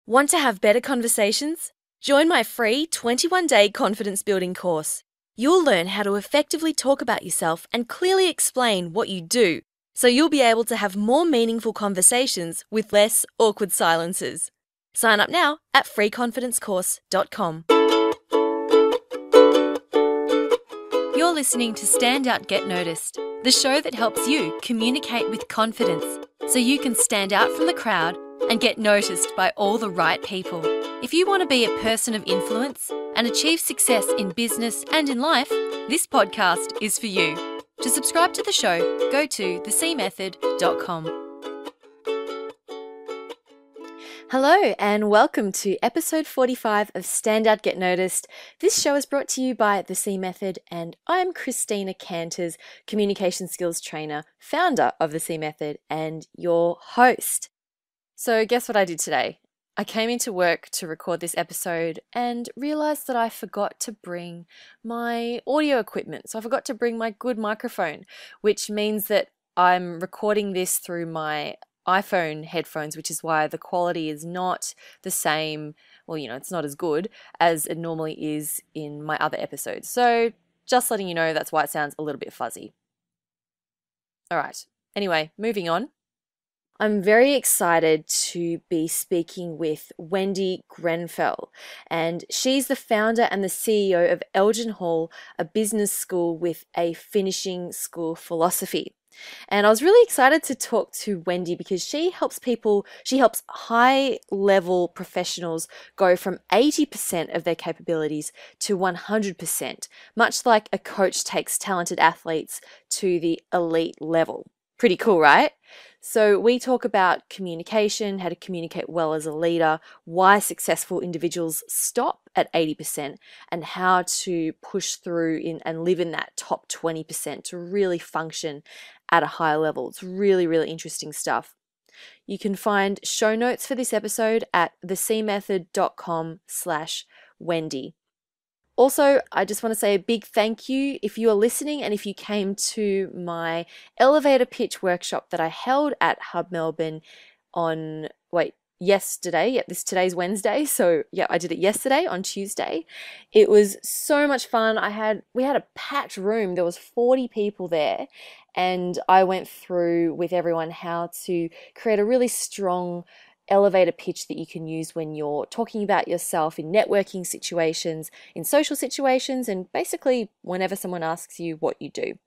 Want to have better conversations? Join my free 21-day confidence building course. You'll learn how to effectively talk about yourself and clearly explain what you do, so you'll be able to have more meaningful conversations with less awkward silences. Sign up now at freeconfidencecourse.com. You're listening to Stand Out, Get Noticed, the show that helps you communicate with confidence so you can stand out from the crowd and get noticed by all the right people. If you want to be a person of influence and achieve success in business and in life, this podcast is for you. To subscribe to the show, go to thecmethod.com. Hello and welcome to episode 45 of Stand Out, Get Noticed. This show is brought to you by The C Method, and I'm Christina, Canters, communication skills trainer, founder of The C Method, and your host. So guess what I did today? I came into work to record this episode and realized that I forgot to bring my audio equipment. So I forgot to bring my good microphone, which means that I'm recording this through my iPhone headphones, which is why the quality is not the same. Well, it's not as good as it normally is in my other episodes. So just letting you know, that's why it sounds a little bit fuzzy. All right. Anyway, moving on. I'm very excited to be speaking with Wendy Grenfell, and she's the founder and the CEO of Elgin Hall, a business school with a finishing school philosophy. And I was really excited to talk to Wendy because she helps high-level professionals go from 80% of their capabilities to 100%, much like a coach takes talented athletes to the elite level. Pretty cool, right? So we talk about communication, how to communicate well as a leader, why successful individuals stop at 80%, and how to push through and live in that top 20% to really function at a higher level. It's really, really interesting stuff. You can find show notes for this episode at thecmethod.com/Wendy. Also, I just want to say a big thank you if you are listening and if you came to my elevator pitch workshop that I held at Hub Melbourne yesterday. Today's Wednesday. So I did it yesterday on Tuesday. It was so much fun. We had a packed room. There was 40 people there, and I went through with everyone how to create a really strong elevator pitch that you can use when you're talking about yourself in networking situations, in social situations, and basically whenever someone asks you what you do.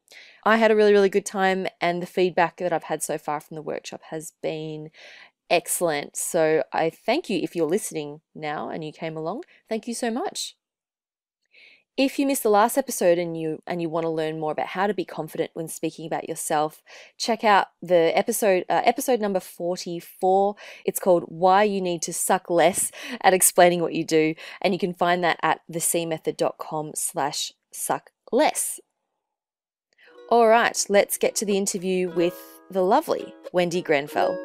I had a really, really good time, and the feedback that I've had so far from the workshop has been excellent. So I thank you if you're listening now and you came along. Thank you so much. If you missed the last episode and you want to learn more about how to be confident when speaking about yourself, check out the episode number 44. It's called Why You Need to Suck Less at Explaining What You Do, and you can find that at thecmethod.com/suckless. All right, let's get to the interview with the lovely Wendy Grenfell.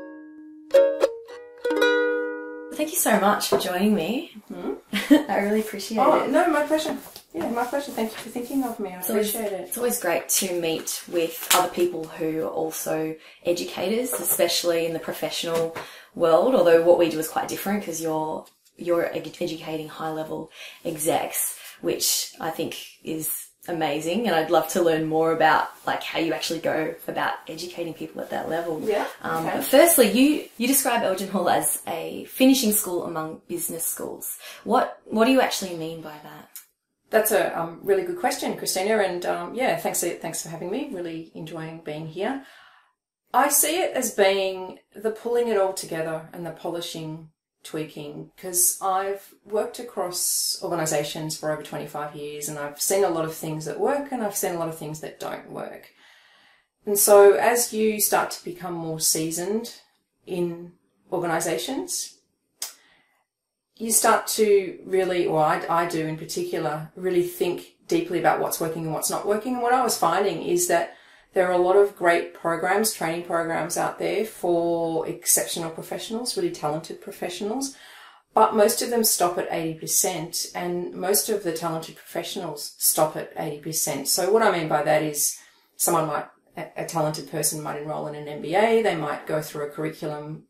Thank you so much for joining me. I really appreciate it. No, my pleasure. Yeah, my pleasure. Thank you for thinking of me. I appreciate it. It's always great to meet with other people who are also educators, especially in the professional world, although what we do is quite different because you're educating high-level execs, which I think is amazing, and I'd love to learn more about how you actually go about educating people at that level. Yeah. Okay. But firstly, you describe Elgin Hall as a finishing school among business schools. What do you actually mean by that? That's a really good question, Christina, and thanks for having me. Really enjoying being here. I see it as being the pulling it all together and the polishing, tweaking, because I've worked across organisations for over 25 years, and I've seen a lot of things that work and I've seen a lot of things that don't work. And so as you start to become more seasoned in organisations, you start to really, or I do in particular, really think deeply about what's working and what's not working. And what I was finding is that there are a lot of great programs, training programs out there for exceptional professionals, really talented professionals, but most of them stop at 80%, and most of the talented professionals stop at 80%. So what I mean by that is a talented person might enroll in an MBA, they might go through a curriculum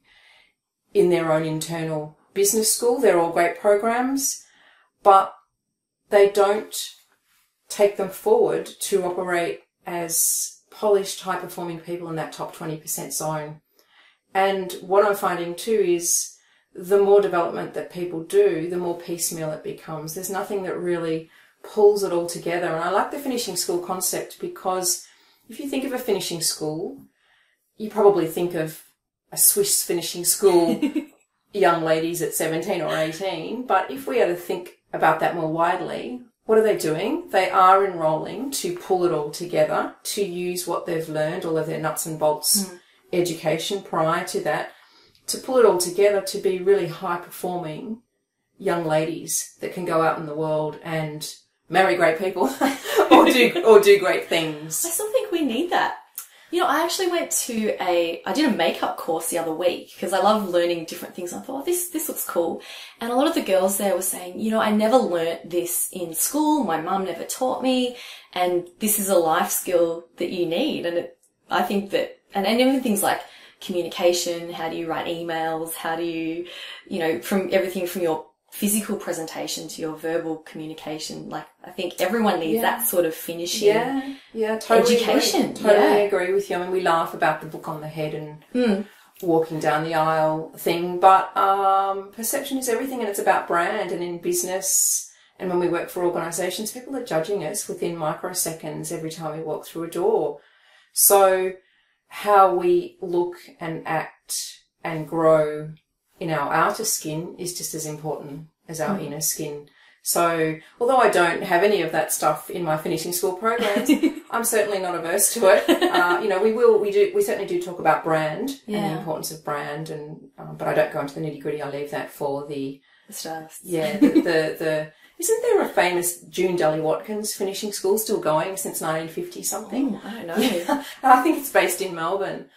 in their own internal business school. They're all great programs, but they don't take them forward to operate as polished, high-performing people in that top 20% zone. And what I'm finding too is the more development that people do, the more piecemeal it becomes. There's nothing that really pulls it all together. And I like the finishing school concept because if you think of a finishing school, you probably think of a Swiss finishing school, young ladies at 17 or 18. But if we are to think about that more widely, what are they doing? They are enrolling to pull it all together, to use what they've learned, all of their nuts and bolts education prior to that, to pull it all together to be really high-performing young ladies that can go out in the world and marry great people or do great things. I still think we need that. You know, I actually I did a makeup course the other week because I love learning different things. I thought, this looks cool. And a lot of the girls there were saying, you know, I never learnt this in school. My mum never taught me. And this is a life skill that you need. And I think that, and even things like communication, how do you write emails? How do you, you know, from everything from your physical presentation to your verbal communication. Like, I think everyone needs that sort of finishing totally education. Totally agree with you. I mean, we laugh about the book on the head and walking down the aisle thing, but perception is everything, and it's about brand. And in business and when we work for organisations, people are judging us within microseconds every time we walk through a door. So how we look and act and grow in our outer skin is just as important as our inner skin. So although I don't have any of that stuff in my finishing school programs, I'm certainly not averse to it. You know, we certainly do talk about brand and the importance of brand, and but I don't go into the nitty gritty. I leave that for the stars. Yeah, the isn't there a famous June Deli Watkins finishing school still going since 1950 something? Oh, I don't know. I think it's based in Melbourne.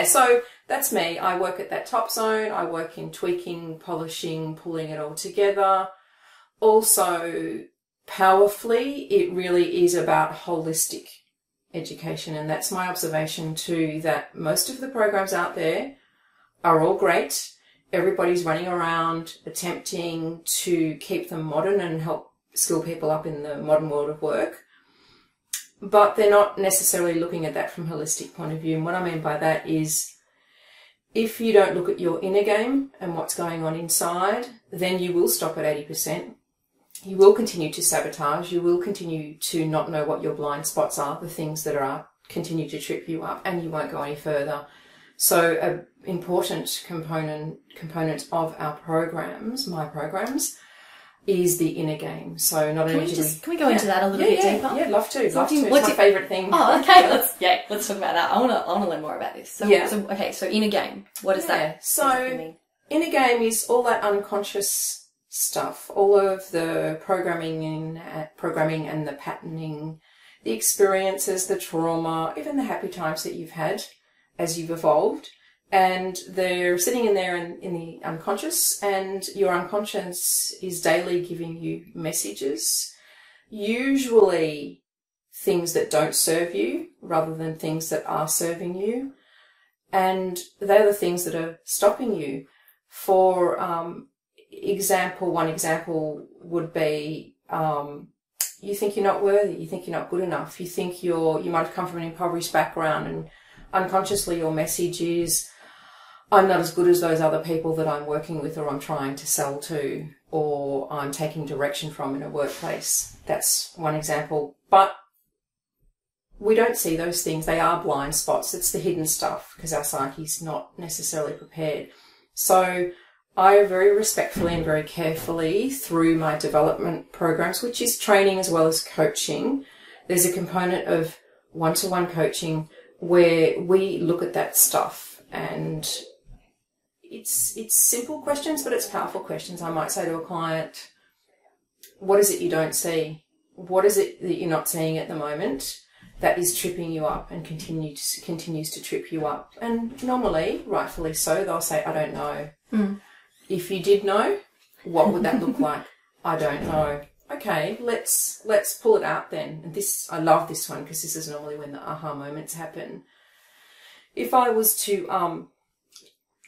So that's me. I work at that top zone. I work in tweaking, polishing, pulling it all together. Also, powerfully, it really is about holistic education. And that's my observation too, that most of the programs out there are all great. Everybody's running around attempting to keep them modern and help skill people up in the modern world of work. But they're not necessarily looking at that from a holistic point of view. And what I mean by that is if you don't look at your inner game and what's going on inside, then you will stop at 80%. You will continue to sabotage. You will continue to not know what your blind spots are, the things that are continue to trip you up, and you won't go any further. So an important component of our programs, my programs, is the inner game. So not only can we go into that a little bit deeper? Yeah, love to. So It's my favourite thing. Oh, okay. Let's talk about that. I want to learn more about this. So inner game. What is that? So inner game is all that unconscious stuff, all of the programming and the patterning, the experiences, the trauma, even the happy times that you've had as you've evolved. And they're sitting in there in the unconscious, and your unconscious is daily giving you messages, usually things that don't serve you rather than things that are serving you. And they're the things that are stopping you. For one example would be you think you're not worthy, you think you're not good enough, you think you might have come from an impoverished background, and unconsciously your message is, I'm not as good as those other people that I'm working with or I'm trying to sell to or I'm taking direction from in a workplace. That's one example. But we don't see those things. They are blind spots. It's the hidden stuff because our psyche's not necessarily prepared. So I very respectfully and very carefully, through my development programs, which is training as well as coaching, there's a component of one-to-one coaching where we look at that stuff, and it's simple questions, but it's powerful questions. I might say to a client, what is it you don't see? What is it that you're not seeing at the moment that is tripping you up and continues to trip you up? And normally, rightfully so, they'll say, I don't know. If you did know, what would that look like? I don't know. Okay, let's pull it out then. And I love this one because this is normally when the aha moments happen. If I was to,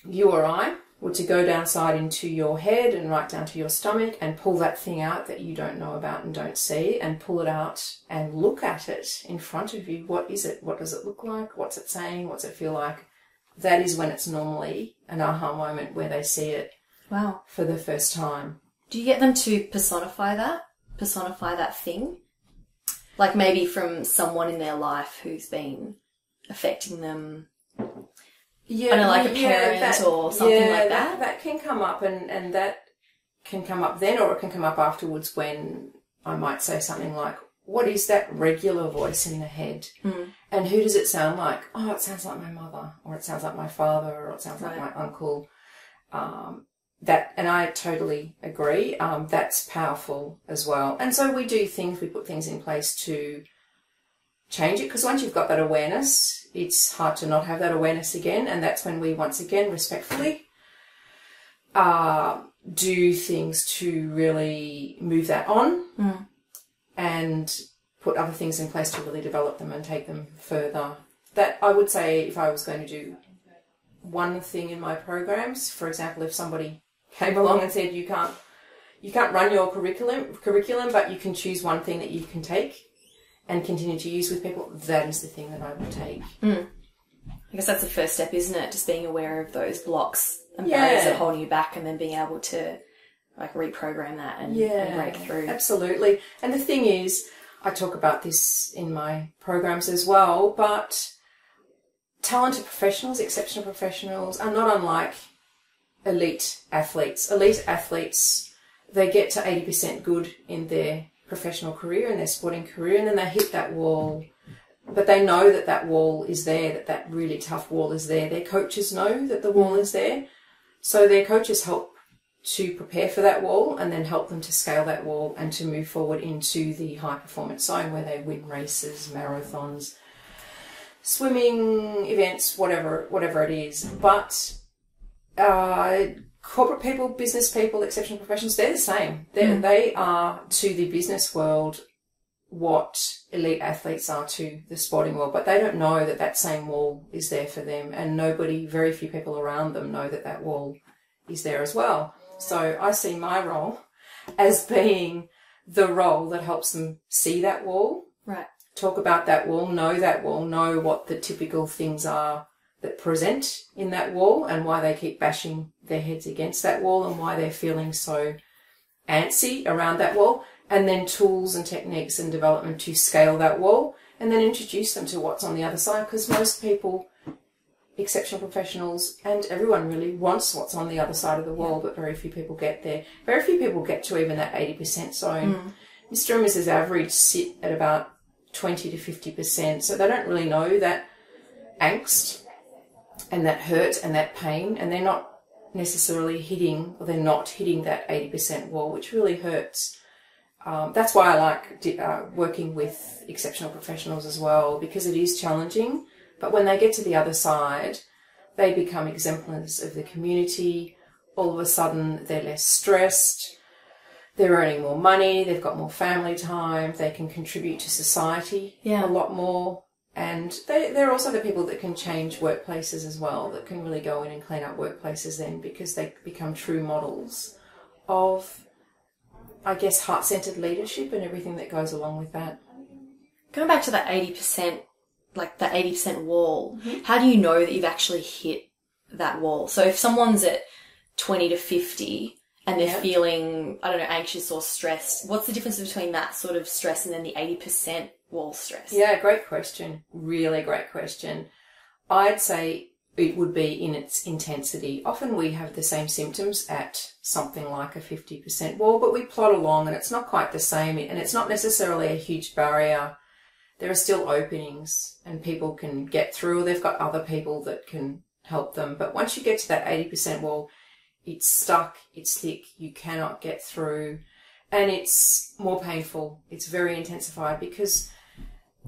you or I were to go downside into your head and right down to your stomach and pull that thing out that you don't know about and don't see, and pull it out and look at it in front of you. What is it? What does it look like? What's it saying? What's it feel like? That is when it's normally an aha moment where they see it. Wow. For the first time. Do you get them to personify that thing? Like maybe from someone in their life who's been affecting them. Yeah, I know, like a parent or something like that. That can come up, and that can come up then, or it can come up afterwards when I might say something like, what is that regular voice in the head? And who does it sound like? Oh, it sounds like my mother, or it sounds like my father, or it sounds like my uncle. And I totally agree. That's powerful as well. And so we put things in place to change it, because once you've got that awareness, it's hard to not have that awareness again. And that's when we, once again, respectfully do things to really move that on and put other things in place to really develop them and take them further. That, I would say, if I was going to do one thing in my programs, for example, if somebody came along and said you can't run your curriculum, but you can choose one thing that you can take and continue to use with people, that is the thing that I would take. I guess that's the first step, isn't it? Just being aware of those blocks and barriers that are holding you back, and then being able to like reprogram that and break through. Absolutely. And the thing is, I talk about this in my programs as well, but talented professionals, exceptional professionals are not unlike elite athletes. Elite athletes, they get to 80% good in their professional career, in their sporting career, and then they hit that wall. But they know that that wall is there, that really tough wall is there. Their coaches know that the wall is there. So their coaches help to prepare for that wall and then help them to scale that wall and to move forward into the high performance zone where they win races, marathons, swimming events, whatever it is. But corporate people, business people, exceptional professionals, they're the same. They are to the business world what elite athletes are to the sporting world, but they don't know that that same wall is there for them, and very few people around them know that that wall is there as well. So I see my role as being the role that helps them see that wall, talk about that wall, know what the typical things are that present in that wall and why they keep bashing their heads against that wall and why they're feeling so antsy around that wall, and then tools and techniques and development to scale that wall, and then introduce them to what's on the other side, because most people, exceptional professionals, and everyone really wants what's on the other side of the wall, but very few people get there. Very few people get to even that 80% zone. Mr. and Mrs. Average sit at about 20 to 50%, so they don't really know that angst and that hurt and that pain, and they're not necessarily hitting that 80% wall, which really hurts. That's why I like working with exceptional professionals as well, because it is challenging, but when they get to the other side, they become exemplars of the community. All of a sudden, they're less stressed, they're earning more money, they've got more family time, they can contribute to society a lot more. And they're also the people that can change workplaces as well, that can really go in and clean up workplaces then, because they become true models of, I guess, heart-centered leadership and everything that goes along with that. Going back to that 80%, like that 80% wall, how do you know that you've actually hit that wall? So if someone's at 20 to 50 and they're feeling, I don't know, anxious or stressed, what's the difference between that sort of stress and then the 80% wall stress? Yeah, great question. Really great question. I'd say it would be in its intensity. Often we have the same symptoms at something like a 50% wall, but we plod along and it's not quite the same, and it's not necessarily a huge barrier. There are still openings and people can get through, or they've got other people that can help them. But once you get to that 80% wall, it's stuck, it's thick, you cannot get through, and it's more painful. It's very intensified, because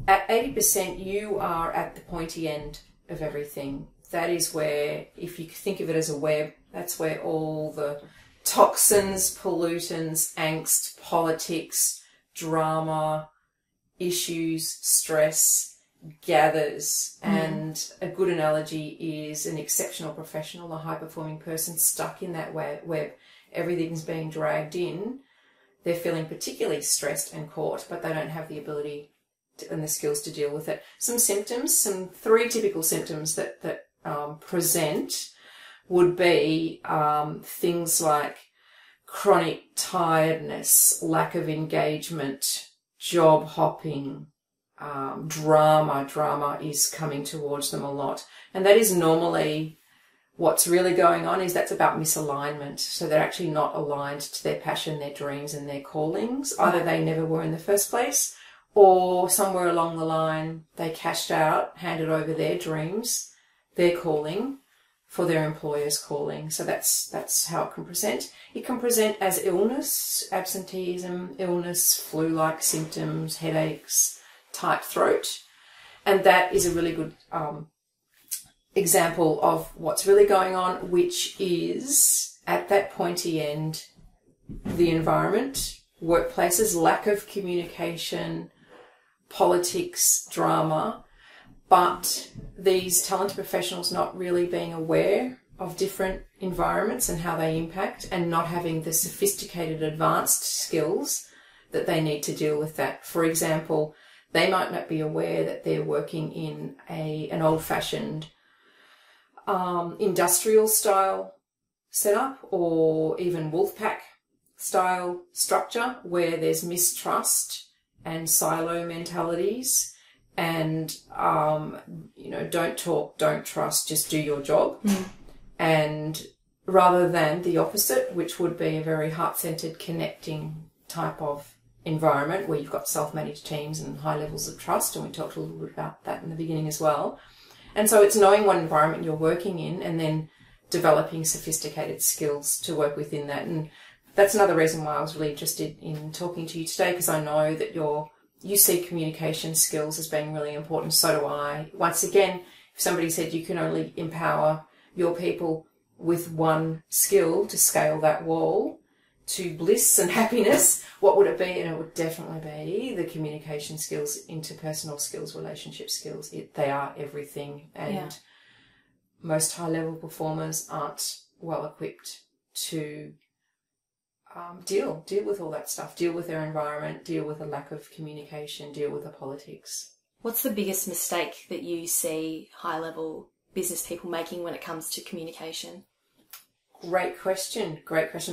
at 80% you are at the pointy end of everything. That is where, if you think of it as a web, that's where all the toxins, pollutants, angst, politics, drama, issues, stress gathers. And a good analogy is an exceptional professional, a high-performing person stuck in that web. Everything's being dragged in. They're feeling particularly stressed and caught, but they don't have the ability and the skills to deal with it. Some symptoms, some 3 typical symptoms that present would be things like chronic tiredness, lack of engagement, job hopping, drama. Drama is coming towards them a lot. And that is normally what's really going on, is that's about misalignment. So they're actually not aligned to their passion, their dreams and their callings. Either they never were in the first place, or somewhere along the line they cashed out, handed over their dreams, their calling, for their employer's calling. So that's how it can present. It can present as illness, absenteeism, illness, flu-like symptoms, headaches, tight throat. And that is a really good example of what's really going on, which is at that pointy end, the environment, workplaces, lack of communication, politics, drama, but these talented professionals not really being aware of different environments and how they impact, and not having the sophisticated advanced skills that they need to deal with that. For example, they might not be aware that they're working in an old-fashioned industrial style setup, or even wolfpack style structure, where there's mistrust and silo mentalities, and don't talk, don't trust, just do your job. And rather than the opposite, which would be a very heart-centered, connecting type of environment where you've got self-managed teams and high levels of trust, and we talked a little bit about that in the beginning as well. And so it's knowing what environment you're working in and then developing sophisticated skills to work within that. And that's another reason why I was really interested in talking to you today, because I know that you see communication skills as being really important. So do I. Once again, if somebody said you can only empower your people with one skill to scale that wall to bliss and happiness, what would it be? And it would definitely be the communication skills, interpersonal skills, relationship skills. They are everything. And most high-level performers aren't well equipped to deal with all that stuff, deal with their environment, deal with a lack of communication, deal with the politics. What's the biggest mistake that you see high-level business people making when it comes to communication? Great question.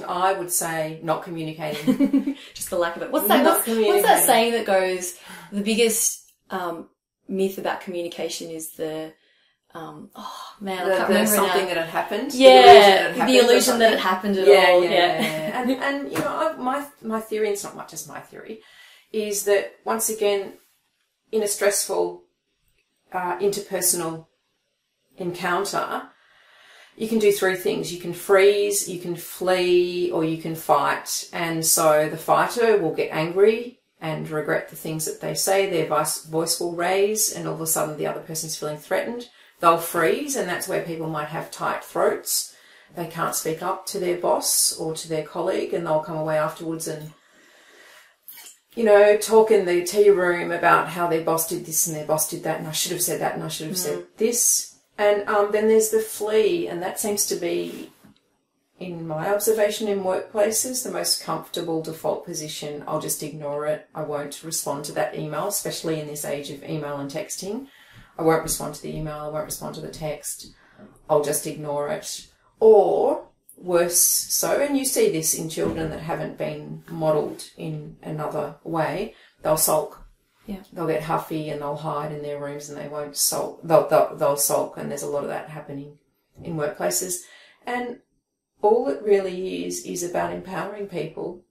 I would say not communicating. Just the lack of it. What's that saying that goes, the biggest myth about communication is the I can't remember something now. That had happened. Yeah, the illusion that it happened at all. Yeah. And my theory, and it's not just my theory, is that once again, in a stressful interpersonal encounter, you can do 3 things. You can freeze, you can flee, or you can fight. And so the fighter will get angry and regret the things that they say. Their voice will raise, and all of a sudden the other person's feeling threatened. They'll freeze, and that's where people might have tight throats. They can't speak up to their boss or to their colleague, and they'll come away afterwards and, talk in the tea room about how their boss did this and their boss did that, and I should have said that and I should have said this. And then there's the flee, and that seems to be, in my observation in workplaces, the most comfortable default position. I'll just ignore it. I won't respond to that email, especially in this age of email and texting. I won't respond to the email. I won't respond to the text. I'll just ignore it. Or worse so, and you see this in children that haven't been modelled in another way, they'll sulk. Yeah. They'll get huffy and they'll hide in their rooms and they won't sulk. They'll sulk, and there's a lot of that happening in workplaces. And all it really is about empowering people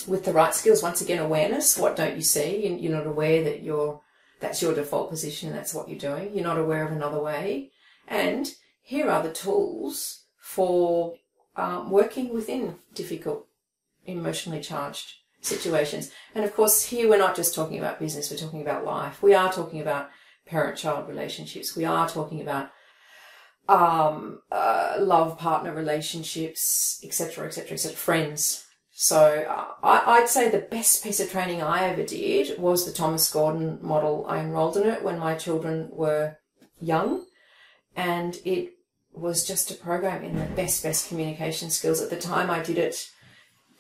with the right skills. Once again, awareness. What don't you see? You're not aware that that's your default position and that's what you're doing. You're not aware of another way. And here are the tools for working within difficult, emotionally charged situations. And of course, here we're not just talking about business, we're talking about life. We are talking about parent-child relationships. We are talking about love partner relationships, etc., friends, So I'd say the best piece of training I ever did was the Thomas Gordon model. I enrolled in it when my children were young, and it was just a program in the best communication skills. At the time, I did it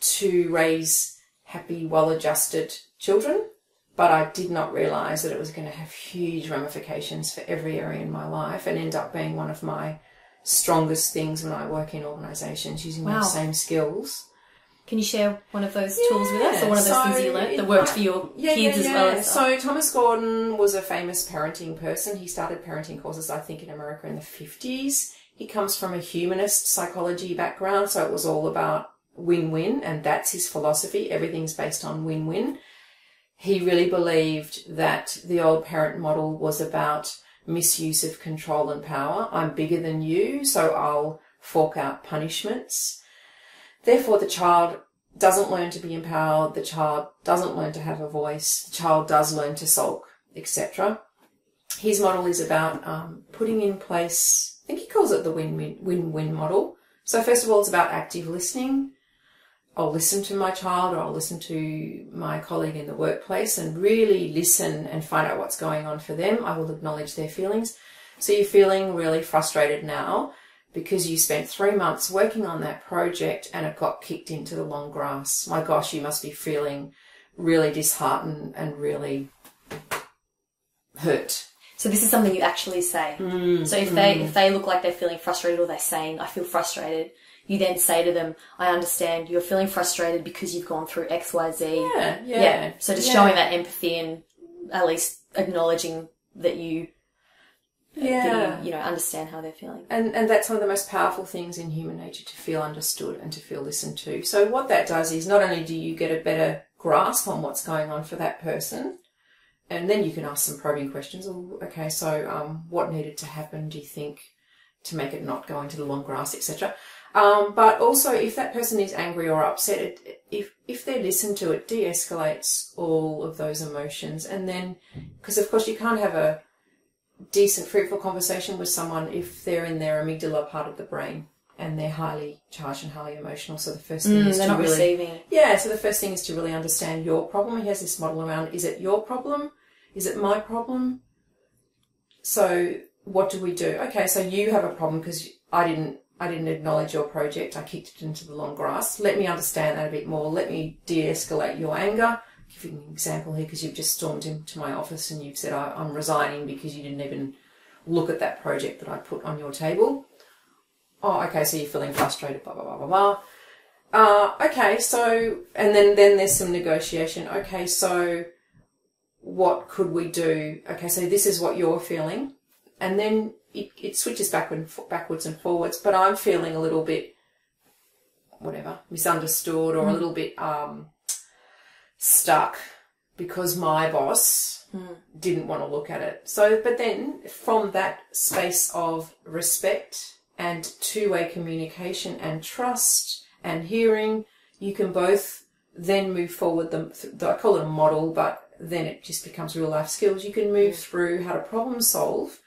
to raise happy, well-adjusted children, but I did not realise that it was going to have huge ramifications for every area in my life and end up being one of my strongest things when I work in organisations, using those same skills. Can you share one of those tools with us, or one of those things you learnt that worked for your kids as well as? So Thomas Gordon was a famous parenting person. He started parenting courses, I think, in America in the 50s. He comes from a humanist psychology background, so it was all about win-win, and that's his philosophy. Everything's based on win-win. He really believed that the old parent model was about misuse of control and power. I'm bigger than you, so I'll fork out punishments. Therefore, the child doesn't learn to be empowered, the child doesn't learn to have a voice, the child does learn to sulk, etc. His model is about putting in place, I think he calls it the win-win model. So first of all, it's about active listening. I'll listen to my child, or I'll listen to my colleague in the workplace and really listen and find out what's going on for them. I will acknowledge their feelings. So you're feeling really frustrated now because you spent 3 months working on that project and it got kicked into the long grass. My gosh, you must be feeling really disheartened and really hurt. So this is something you actually say. So if they look like they're feeling frustrated, or they're saying, I feel frustrated, you then say to them, I understand you're feeling frustrated because you've gone through X, Y, Z. Yeah. So just showing that empathy and at least acknowledging that you understand how they're feeling. And that's one of the most powerful things in human nature, to feel understood and to feel listened to. So what that does is, not only do you get a better grasp on what's going on for that person, and then you can ask some probing questions. Okay, so what needed to happen, do you think, to make it not go into the long grass, etc. But also, if that person is angry or upset, if they're listened to, it de-escalates all of those emotions. And then, because of course you can't have a decent, fruitful conversation with someone if they're in their amygdala part of the brain and they're highly charged and highly emotional. So the first thing is they're to not really receiving. Yeah, so the first thing is to really understand your problem. He has this model around, is it your problem? Is it my problem? So what do we do? Okay, so you have a problem because I didn't acknowledge your project. I kicked it into the long grass. Let me understand that a bit more. Let me de-escalate your anger. I'll give you an example here, because you've just stormed into my office and you've said, I'm resigning because you didn't even look at that project that I put on your table. Oh, okay, so you're feeling frustrated, blah, blah, blah, blah, blah. Okay, so, and then there's some negotiation. Okay, so what could we do? Okay, so this is what you're feeling. And then it switches backwards and forwards, but I'm feeling a little bit, misunderstood, or a little bit stuck because my boss didn't want to look at it. So, but then from that space of respect and two-way communication and trust and hearing, you can both then move forward. I call it a model, but then it just becomes real life skills. You can move through how to problem solve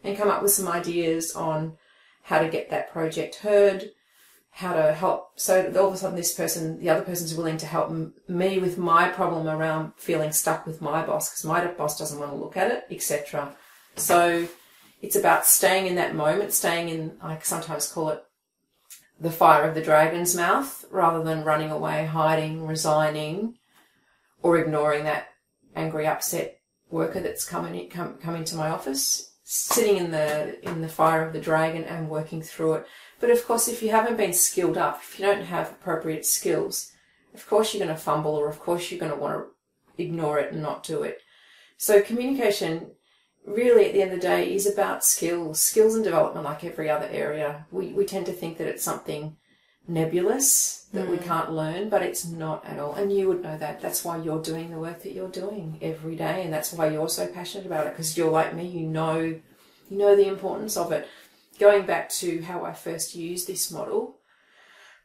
and come up with some ideas on how to get that project heard, how to help. So all of a sudden the other person's willing to help me with my problem around feeling stuck with my boss because my boss doesn't want to look at it, etc. So it's about staying in that moment, staying in, I sometimes call it the fire of the dragon's mouth, rather than running away, hiding, resigning, or ignoring that angry, upset worker that's come into my office. Sitting in the fire of the dragon and working through it. But of course, if you haven't been skilled up, if you don't have appropriate skills, of course you're going to fumble, or of course you're going to want to ignore it and not do it. So communication, really at the end of the day, is about skills and development, like every other area. We tend to think that it's something nebulous that we can't learn, but it's not at all. And you would know that. That's why you're doing the work that you're doing every day, and that's why you're so passionate about it, because you're like me, you know the importance of it. Going back to how I first used this model,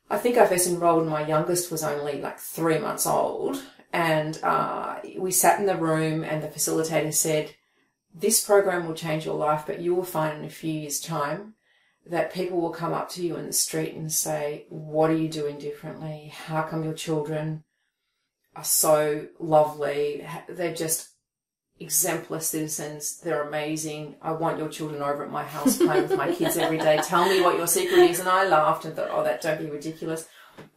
I think I first enrolled, my youngest was only like 3 months old, and we sat in the room and the facilitator said, this program will change your life, but you will find in a few years' time that people will come up to you in the street and say, what are you doing differently? How come your children are so lovely? They're just exemplar citizens. They're amazing. I want your children over at my house playing with my kids every day. Tell me what your secret is. And I laughed and thought, oh, don't be ridiculous.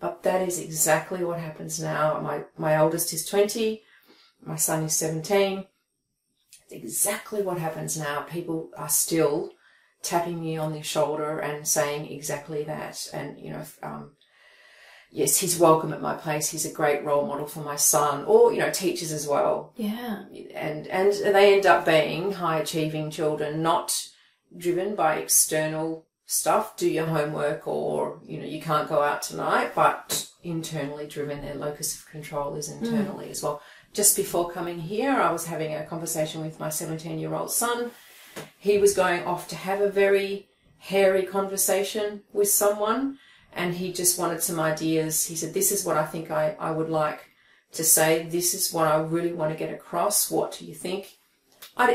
But that is exactly what happens now. My oldest is 20. My son is 17. It's exactly what happens now. People are still tapping me on the shoulder and saying exactly that. And, you know, yes, he's welcome at my place. He's a great role model for my son, or, you know, teachers as well. Yeah. And they end up being high achieving children, not driven by external stuff, do your homework, or, you know, you can't go out tonight, but internally driven. Their locus of control is internally as well. Just before coming here, I was having a conversation with my 17-year-old son. He was going off to have a very hairy conversation with someone, and he just wanted some ideas. He said, this is what I think I would like to say. This is what I really want to get across. What do you think?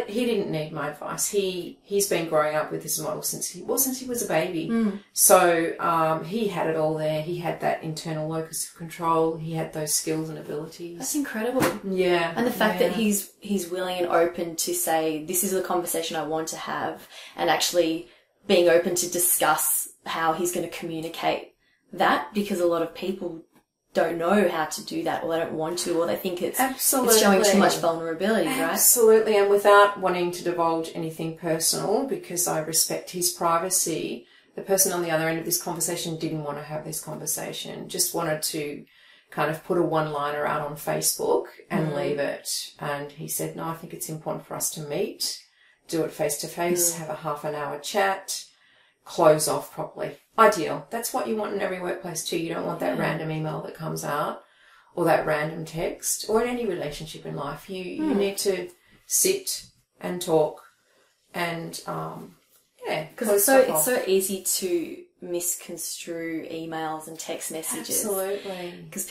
He didn't need my advice. He's been growing up with this model since he was a baby. So he had it all there. He had that internal locus of control. He had those skills and abilities. That's incredible. Yeah. And the fact that he's willing and open to say, this is the conversation I want to have, and actually being open to discuss how he's going to communicate that, because a lot of people don't know how to do that, or they don't want to, or they think it's showing too much vulnerability, right? Absolutely. And without wanting to divulge anything personal, because I respect his privacy, the person on the other end of this conversation didn't want to have this conversation, just wanted to kind of put a one-liner out on Facebook and leave it. And he said, no, I think it's important for us to meet, do it face-to-face, have a half an hour chat, close off properly. Ideal. That's what you want in every workplace too. You don't want that random email that comes out, or that random text, or in any relationship in life. You need to sit and talk, and because it's so easy to misconstrue emails and text messages. Absolutely. Because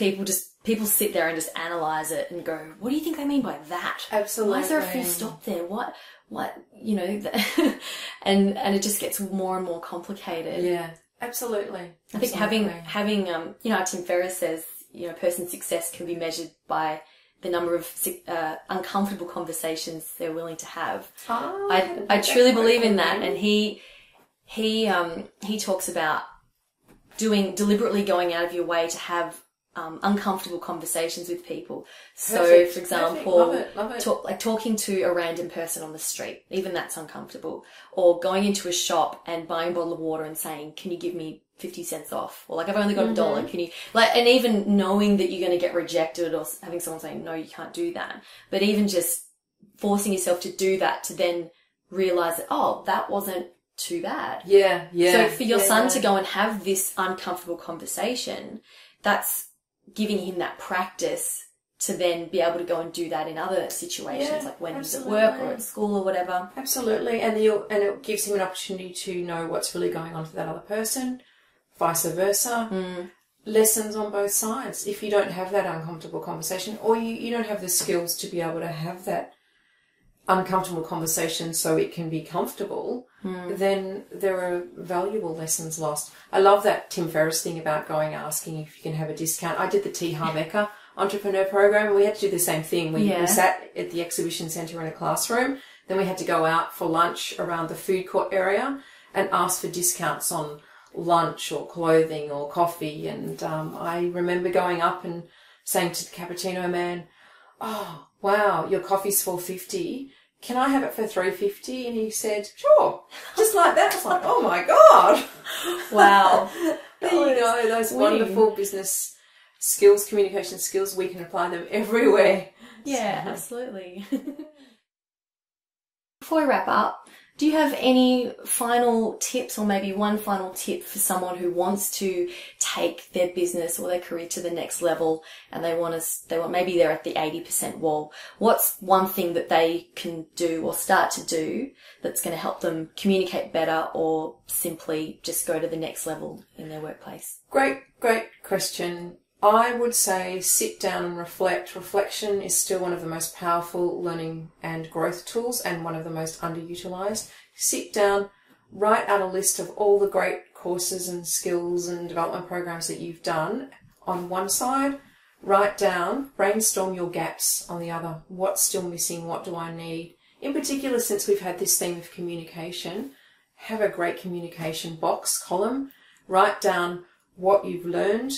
people sit there and just analyze it and go, what do you think they mean by that? Absolutely. Why is there a full stop there? What you know? and it just gets more and more complicated. Yeah. Absolutely. I think having you know, Tim Ferriss says, you know, a person's success can be measured by the number of uncomfortable conversations they're willing to have. I truly believe in that, and he talks about deliberately going out of your way to have uncomfortable conversations with people. So, Perfect. for example, Love it. Talking to a random person on the street, even that's uncomfortable. Or going into a shop and buying a bottle of water and saying, "Can you give me 50 cents off?" Or like, "I've only got $1. Can you?" Like, and even knowing that you're going to get rejected, or having someone saying, "No, you can't do that." But even just forcing yourself to do that, to then realize that, oh, that wasn't too bad. Yeah. So for your son to go and have this uncomfortable conversation, that's giving him that practice to then be able to go and do that in other situations, like when he's at work or at school or whatever. Absolutely. And it gives him an opportunity to know what's really going on for that other person, vice versa. Lessons on both sides. If you don't have that uncomfortable conversation, or you don't have the skills to be able to have that uncomfortable conversation so it can be comfortable, then there are valuable lessons lost. I love that Tim Ferriss thing about going asking if you can have a discount. I did the T. Harv Eker entrepreneur program, and we had to do the same thing. We sat at the exhibition centre in a classroom, then we had to go out for lunch around the food court area and ask for discounts on lunch or clothing or coffee. And I remember going up and saying to the cappuccino man, "Oh, wow, your coffee's $4.50. Can I have it for $3.50?" And he said, "Sure." Just like that. I was like, oh my God. Wow. There you go. Those wonderful business skills, communication skills, we can apply them everywhere. Yeah, absolutely. Before we wrap up, do you have any final tips, or maybe one final tip for someone who wants to take their business or their career to the next level, and maybe they're at the 80% wall? What's one thing that they can do or start to do that's going to help them communicate better, or simply just go to the next level in their workplace? Great question. I would say sit down and reflect. Reflection is still one of the most powerful learning and growth tools, and one of the most underutilized. Sit down, write out a list of all the great courses and skills and development programs that you've done on one side. Write down, brainstorm your gaps on the other. What's still missing? What do I need? In particular, since we've had this theme of communication, have a great communication box column. Write down what you've learned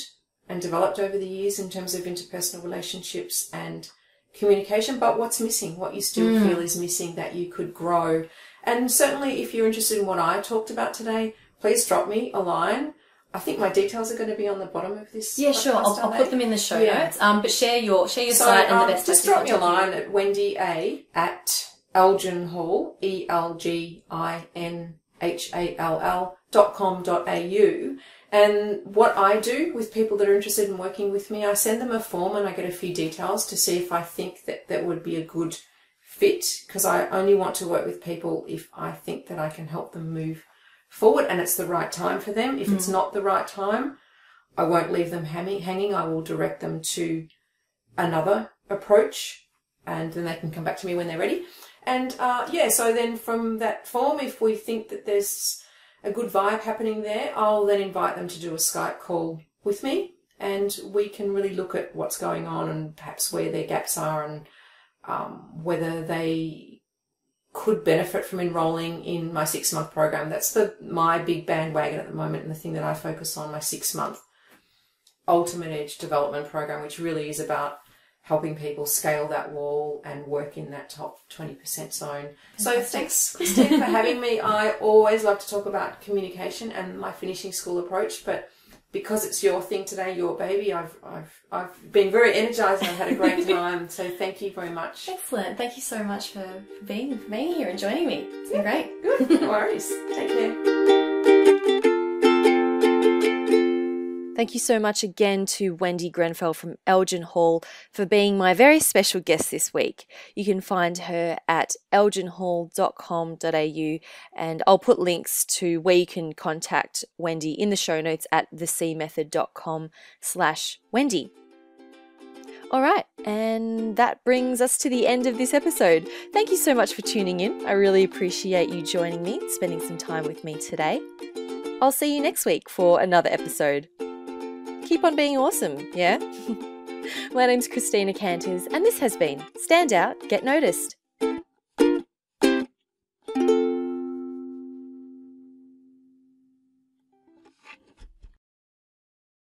and developed over the years in terms of interpersonal relationships and communication, but what's missing, what you still feel is missing that you could grow. And certainly if you're interested in what I talked about today, please drop me a line. I think my details are going to be on the bottom of this. Yeah, sure. I'll put them in the show notes. But share your site and the best. Just drop me a line at Wendy A at Elgin Hall, ELGINHALL.com.au. And what I do with people that are interested in working with me, I send them a form and I get a few details to see if I think that that would be a good fit, because I only want to work with people if I think that I can help them move forward and it's the right time for them. If it's not the right time, I won't leave them hanging. I will direct them to another approach and then they can come back to me when they're ready. And so then from that form, if we think that there's a good vibe happening there, I'll then invite them to do a Skype call with me and we can really look at what's going on and perhaps where their gaps are and whether they could benefit from enrolling in my 6-month program. That's my big bandwagon at the moment and the thing that I focus on, my 6-month Ultimate Edge development program, which really is about helping people scale that wall and work in that top 20% zone. So thanks, Christine, for having me. I always love to talk about communication and my finishing school approach, but because it's your thing today, your baby, I've been very energized and I've had a great time. So thank you very much. Excellent. Thank you so much for being here and joining me. It's been great. Good. No worries. Take care. Thank you so much again to Wendy Grenfell from Elgin Hall for being my very special guest this week. You can find her at elginhall.com.au and I'll put links to where you can contact Wendy in the show notes at thecmethod.com/Wendy. All right, and that brings us to the end of this episode. Thank you so much for tuning in. I really appreciate you joining me, spending some time with me today. I'll see you next week for another episode. Keep on being awesome, yeah? My name's Christina Canters, and this has been Stand Out, Get Noticed.